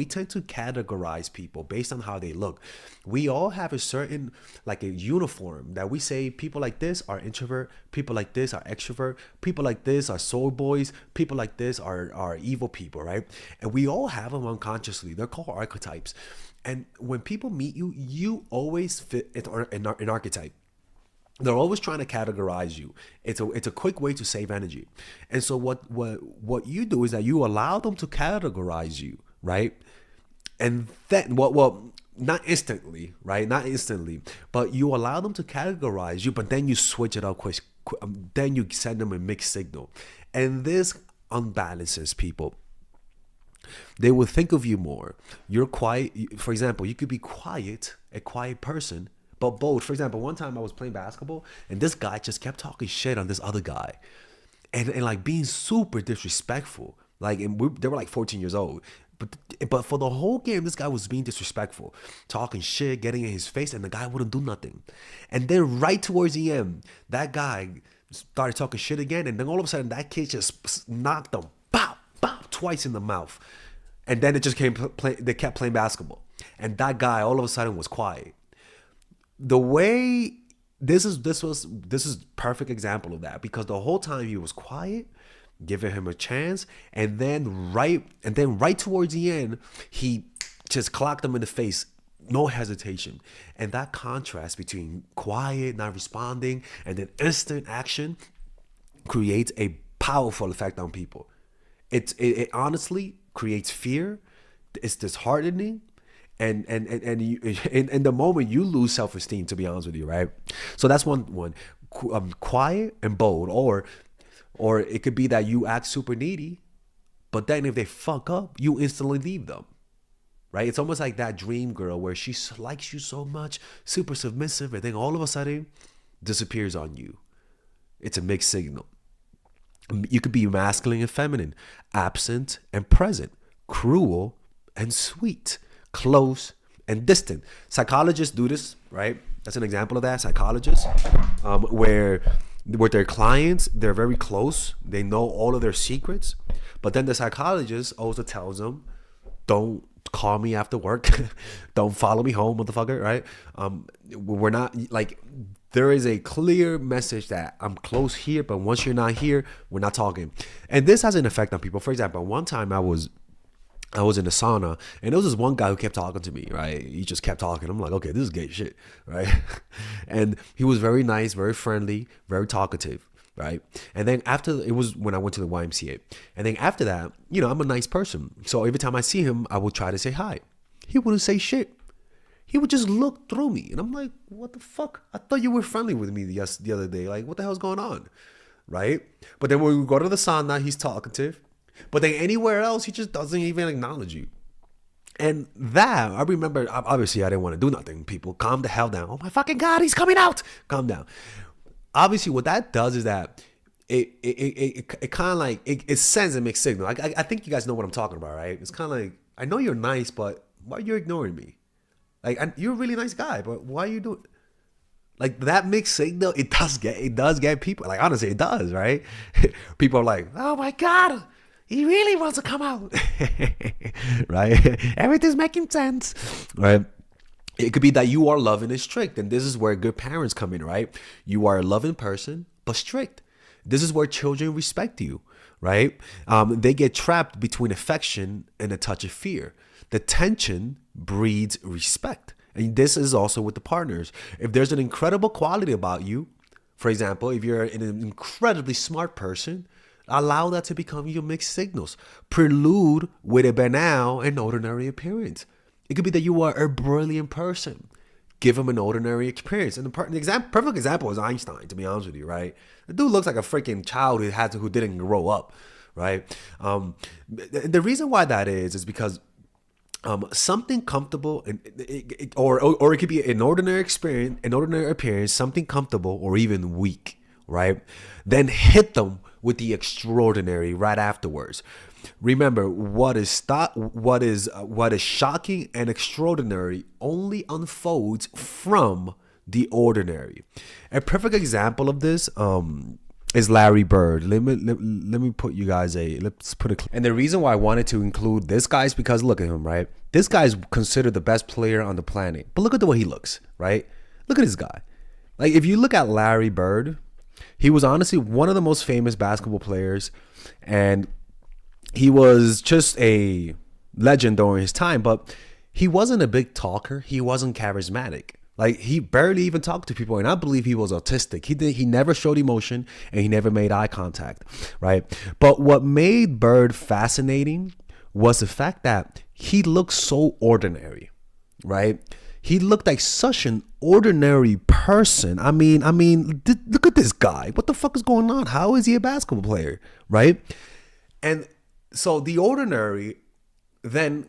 we tend to categorize people based on how they look. We all have a certain, like, a uniform that we say people like this are introvert, people like this are extrovert, people like this are soul boys, people like this are evil people, right? And we all have them unconsciously. They're called archetypes. And when people meet you, you always fit an archetype. They're always trying to categorize you. It's a quick way to save energy. And so what you do is that you allow them to categorize you, right? And then well, not instantly, right? Not instantly, but you allow them to categorize you, but then you switch it up quick. Then you send them a mixed signal. And this unbalances people. They will think of you more. You're quiet. For example, you could be quiet, a quiet person, but bold. For example, one time I was playing basketball and this guy just kept talking shit on this other guy, and like being super disrespectful. Like, and they were like 14 years old. But for the whole game, this guy was being disrespectful, talking shit, getting in his face, and the guy wouldn't do nothing. And then right towards the end, that guy started talking shit again, and then all of a sudden, that kid just knocked him, pow, pow, twice in the mouth. And then it just they kept playing basketball. And that guy all of a sudden was quiet. The way this is perfect example of that, because the whole time he was quiet, giving him a chance, and then right towards the end, he just clocked him in the face, no hesitation. And that contrast between quiet, not responding, and then instant action creates a powerful effect on people. It honestly creates fear. It's disheartening. And you, in the moment you lose self-esteem, to be honest with you, right? So that's one. Quiet and bold, or it could be that you act super needy, but then if they fuck up, you instantly leave them, right? It's almost like that dream girl where she likes you so much, super submissive, and then all of a sudden disappears on you. It's a mixed signal. You could be masculine and feminine, absent and present, cruel and sweet, close and distant. Psychologists do this, right? That's an example of that. Psychologists, where with their clients, they're very close. They know all of their secrets. But then the psychologist also tells them, don't call me after work. Don't follow me home, motherfucker, right? We're not, like, there is a clear message that I'm close here, but once you're not here, we're not talking. And this has an effect on people. For example, one time I was in the sauna, and there was this one guy who kept talking to me, right? He just kept talking. I'm like, okay, this is gay shit, right? And he was very nice, very friendly, very talkative, right? And then after, it was when I went to the YMCA. And then after that, I'm a nice person. So every time I see him, I would try to say hi. He wouldn't say shit. He would just look through me. And I'm like, what the fuck? I thought you were friendly with me the other day. Like, what the hell's going on, right? But then when we go to the sauna, he's talkative. But then anywhere else, he just doesn't even acknowledge you. And that, I remember, obviously I didn't want to do nothing. People, calm the hell down. Oh my fucking God, he's coming out. Calm down. Obviously, what that does is that it kind of like, it sends a mixed signal. I think you guys know what I'm talking about, right? It's kind of like, I know you're nice, but why are you ignoring me? Like, you're a really nice guy, but why are you doing... Like, that mixed signal, it does get people. Like, honestly, it does, right? People are like, oh my God, he really wants to come out. Right? Everything's making sense. Right? It could be that you are loving and strict. And this is where good parents come in, right? You are a loving person, but strict. This is where children respect you, right? They get trapped between affection and a touch of fear. The tension breeds respect. And this is also with the partners. If there's an incredible quality about you, for example, if you're an incredibly smart person, allow that to become your mixed signals. Prelude with a banal and ordinary appearance. It could be that you are a brilliant person. Give him an ordinary experience. And the perfect example is Einstein, to be honest with you, right? The dude looks like a freaking child who didn't grow up, right? The reason why that is because something comfortable, or it could be an ordinary experience, an ordinary appearance, something comfortable or even weak, right? Then hit them with the extraordinary right afterwards. Remember, what is shocking and extraordinary only unfolds from the ordinary. A perfect example of this, is Larry Bird. Let me put you guys let's put a. And the reason why I wanted to include this guy is because look at him, right? This guy's considered the best player on the planet, but look at the way he looks, right? Look at this guy. Like if you look at Larry Bird, he was honestly one of the most famous basketball players, and he was just a legend during his time, but he wasn't a big talker. He wasn't charismatic. Like he barely even talked to people, and I believe he was autistic. He never showed emotion, and he never made eye contact, right? But what made Bird fascinating was the fact that he looked so ordinary, right? He looked like such an ordinary person. I mean, look at this guy. What the fuck is going on? How is he a basketball player, right? And so the ordinary. Then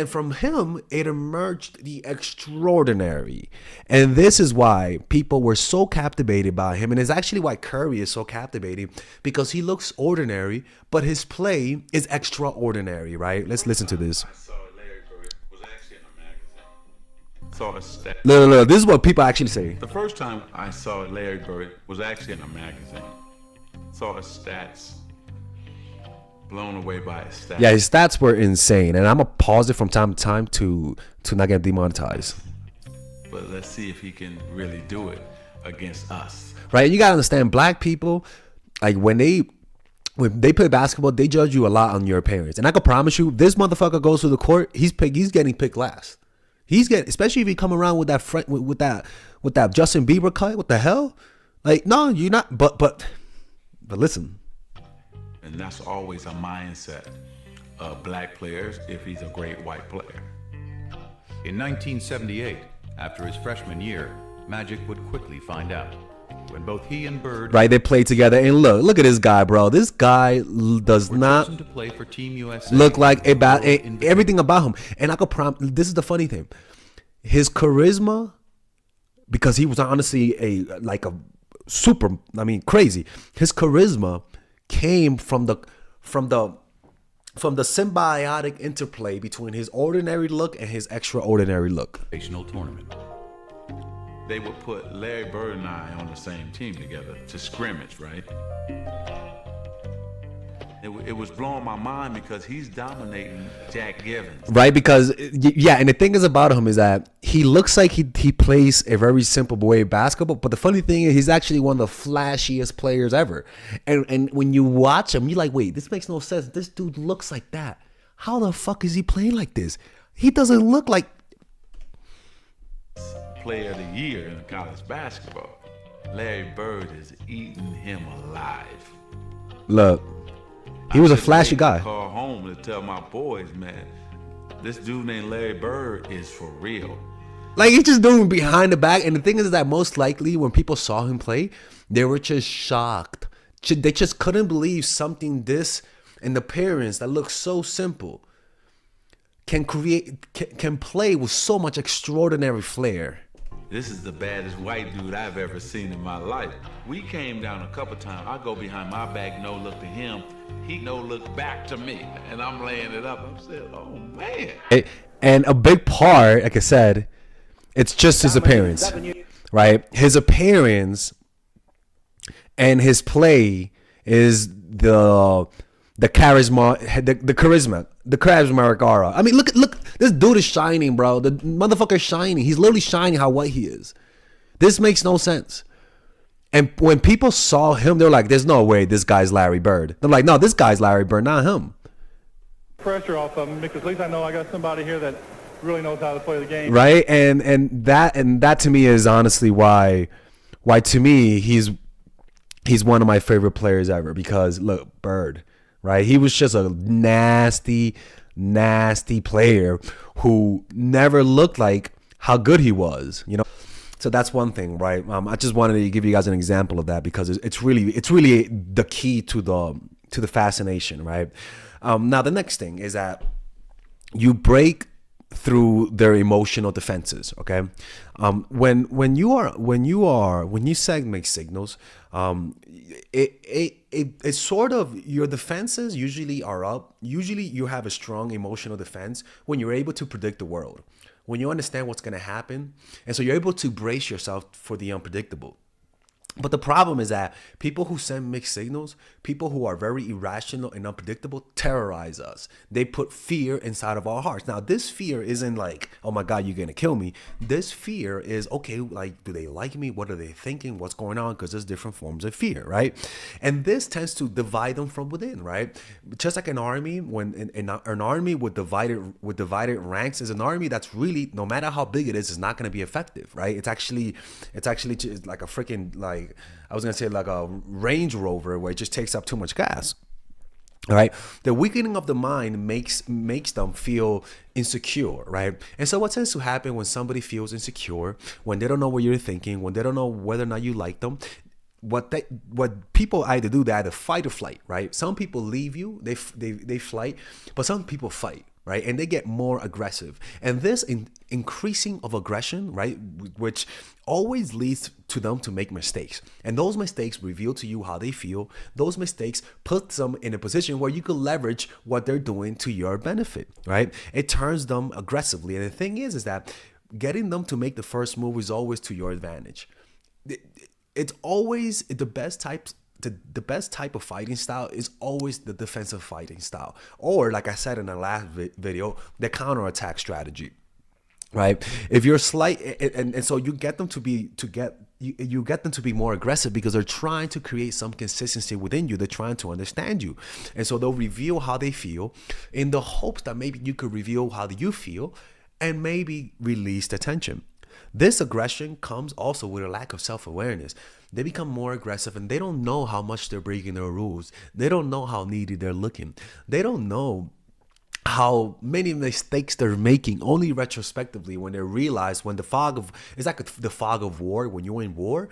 from him, it emerged the extraordinary. And this is why people were so captivated by him. And it's actually why Curry is so captivating, because he looks ordinary, but his play is extraordinary, right? Let's listen to this. I saw Larry Bird was actually in a magazine. Saw a stat. No. This is what people actually say. The first time I saw Larry Bird was actually in a magazine. Saw his stats. Blown away by his stats. Yeah, his stats were insane, and I'm gonna pause it from time to time to not get demonetized. But let's see if he can really do it against us. Right? You gotta understand, black people, like when they play basketball, they judge you a lot on your appearance. And I can promise you, this motherfucker goes to the court, he's getting picked last. Especially if he come around with that with that Justin Bieber cut. What the hell? Like, no, you're not. But listen. And that's always a mindset of black players if he's a great white player. In 1978, after his freshman year, Magic would quickly find out. When both he and Bird... Right, they played together. And look at this guy, bro. This guy does not to play for Team USA look like everything about him. And I could promise, this is the funny thing. His charisma, because he was honestly crazy. His charisma came from the symbiotic interplay between his ordinary look and his extraordinary look. Tournament. They would put Larry Bird and I on the same team together to scrimmage, right? It was blowing my mind because he's dominating Jack Givens. Right, because, yeah, and the thing is about him is that he looks like he plays a very simple way of basketball, but the funny thing is he's actually one of the flashiest players ever. And when you watch him, you're like, wait, this makes no sense. This dude looks like that. How the fuck is he playing like this? He doesn't look like... Player of the year in college basketball. Larry Bird is eating him alive. Look. He was a flashy guy. Call home to tell my boys, man, this dude named Larry Bird is for real. Like, he's just doing behind the back. And the thing is that most likely when people saw him play, they were just shocked. They just couldn't believe something this in appearance that looks so simple can play with so much extraordinary flair. This is the baddest white dude I've ever seen in my life. We came down a couple times. I go behind my back, no look to him. He no look back to me. And I'm laying it up. I'm saying, oh, man. And a big part, like I said, it's just his appearance, right? His appearance and his play is the charismatic aura. I mean, look, this dude is shining, bro. The motherfucker's shining. He's literally shining how white he is. This makes no sense. And when people saw him, they're like, there's no way this guy's Larry Bird. They're like, no, this guy's Larry Bird, not him. Pressure off of him, because at least I know I got somebody here that really knows how to play the game. Right? And that to me is honestly why to me he's one of my favorite players ever, because look, Bird, right? He was just a nasty player who never looked like how good he was, you know? So that's one thing, right? I just wanted to give you guys an example of that because it's really the key to the fascination, right? Now the next thing is that you break through their emotional defenses. Okay, when you make signals, it's sort of your defenses usually are up. Usually you have a strong emotional defense when you're able to predict the world, when you understand what's going to happen, and so you're able to brace yourself for the unpredictable. But the problem is that people who send mixed signals, people who are very irrational and unpredictable, terrorize us. They put fear inside of our hearts. Now, this fear isn't like, oh my God, you're going to kill me. This fear is, okay, like, do they like me? What are they thinking? What's going on? Because there's different forms of fear, right? And this tends to divide them from within, right? Just like an army, when an army with divided ranks is an army that's really, no matter how big it is not going to be effective, right? It's actually just like a freaking, like, I was gonna say like a Range Rover where it just takes up too much gas. All right. The weakening of the mind makes them feel insecure, right? And so what tends to happen when somebody feels insecure, when they don't know what you're thinking, when they don't know whether or not you like them, what people either do, they either fight or flight, right? Some people leave you, they flight, but some people fight, right? And they get more aggressive. And this increasing of aggression, right, which always leads to them to make mistakes. And those mistakes reveal to you how they feel. Those mistakes put them in a position where you could leverage what they're doing to your benefit, right? It turns them aggressively. And the thing is that getting them to make the first move is always to your advantage. It's always the best type. The best type of fighting style is always the defensive fighting style, or like I said in the last video, the counterattack strategy, right? If you're slight, and so you get them to be you get them to be more aggressive because they're trying to create some consistency within you. They're trying to understand you, and so they'll reveal how they feel in the hopes that maybe you could reveal how you feel and maybe release the tension. This aggression comes also with a lack of self-awareness. They become more aggressive and they don't know how much they're breaking their rules. They don't know how needy they're looking. They don't know how many mistakes they're making only retrospectively when they realize when the fog of, it's like the fog of war. When you're in war,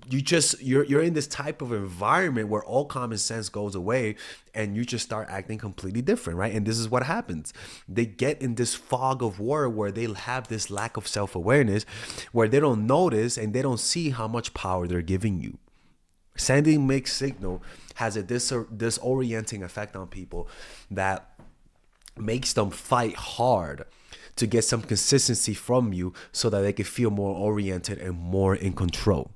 you're in this type of environment where all common sense goes away and you just start acting completely different, right? And this is what happens. They get in this fog of war where they have this lack of self-awareness, where they don't notice and they don't see how much power they're giving you. Sending mixed signal has a disorienting effect on people that makes them fight hard to get some consistency from you so that they can feel more oriented and more in control.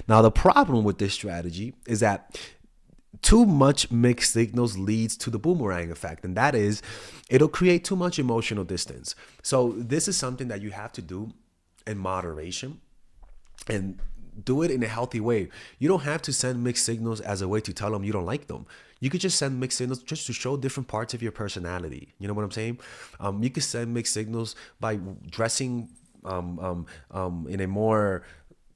Now, the problem with this strategy is that too much mixed signals leads to the boomerang effect, and that is it'll create too much emotional distance. So this is something that you have to do in moderation and do it in a healthy way. You don't have to send mixed signals as a way to tell them you don't like them. You could just send mixed signals just to show different parts of your personality. You know what I'm saying? You could send mixed signals by dressing in a more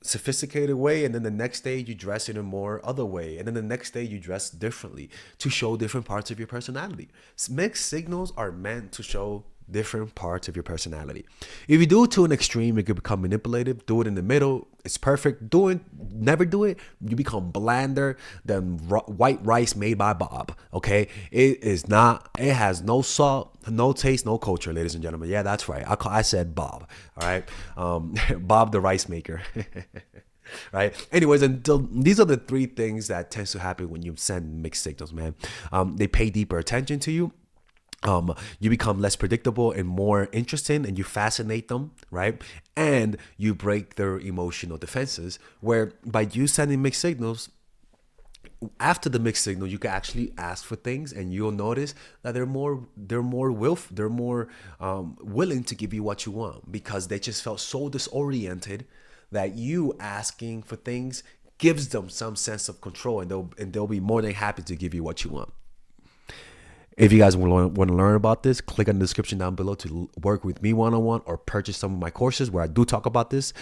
sophisticated way, and then the next day you dress in a more other way, and then the next day you dress differently to show different parts of your personality. Mixed signals are meant to show different parts of your personality. If you do it to an extreme, it could become manipulative. Do it in the middle, it's perfect. Never do it, you become blander than white rice made by Bob. Okay, it has no salt, no taste, no culture, ladies and gentlemen. Yeah, that's right, I said Bob. All right, Bob the rice maker. Right. Anyways, these are the three things that tends to happen when you send mixed signals, man. They pay deeper attention to you. You become less predictable and more interesting, and you fascinate them, right? And you break their emotional defenses, where by you sending mixed signals, after the mixed signal, you can actually ask for things, and you'll notice that they're more willing to give you what you want, because they just felt so disoriented that you asking for things gives them some sense of control, and they'll be more than happy to give you what you want. If you guys want to learn about this, click on the description down below to work with me one-on-one or purchase some of my courses where I do talk about this.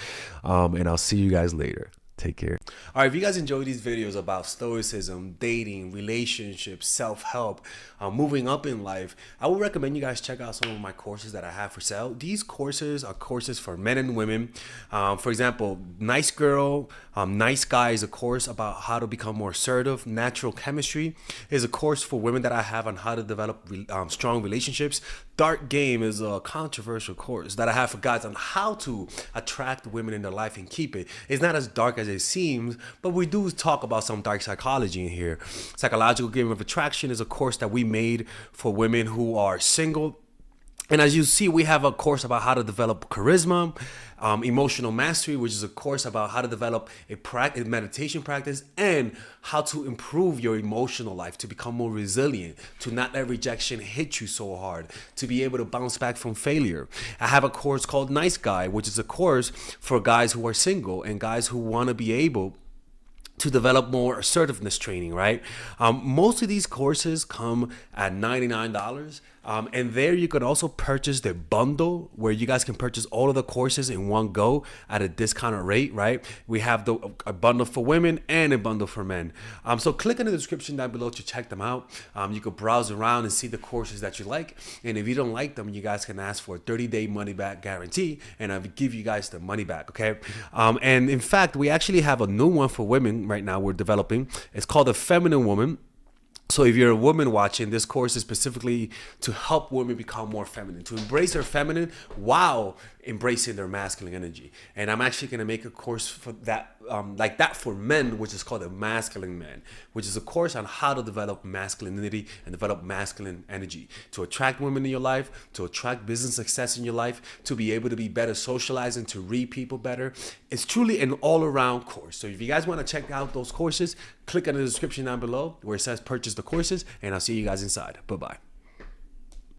And I'll see you guys later. Take care. All right, if you guys enjoy these videos about stoicism, dating, relationships, self-help, moving up in life, I would recommend you guys check out some of my courses that I have for sale. These courses are courses for men and women. For example, Nice Girl, Nice Guy is a course about how to become more assertive. Natural Chemistry is a course for women that I have on how to develop strong relationships. Dark Game is a controversial course that I have for guys on how to attract women in their life and keep it. It's not as dark as it seems, but we do talk about some dark psychology in here. Psychological Game of Attraction is a course that we made for women who are single And as you see, we have a course about how to develop charisma, emotional mastery, which is a course about how to develop a meditation practice and how to improve your emotional life, to become more resilient, to not let rejection hit you so hard, to be able to bounce back from failure. I have a course called Nice Guy, which is a course for guys who are single and guys who want to be able to develop more assertiveness training, right? Most of these courses come at $99. And there you can also purchase the bundle where you guys can purchase all of the courses in one go at a discounted rate, right? We have a bundle for women and a bundle for men. So click in the description down below to check them out. You can browse around and see the courses that you like. And if you don't like them, you guys can ask for a 30-day money-back guarantee, and I'll give you guys the money back, okay? And in fact, we actually have a new one for women right now we're developing. It's called The Feminine Woman. So if you're a woman watching, this course is specifically to help women become more feminine, to embrace their feminine while embracing their masculine energy. And I'm actually going to make a course for that, like that for men, which is called the Masculine Man, which is a course on how to develop masculinity and develop masculine energy, to attract women in your life, to attract business success in your life, to be able to be better socializing, to read people better. It's truly an all-around course. So if you guys want to check out those courses, click on the description down below where it says purchase the courses, and I'll see you guys inside. Bye-bye.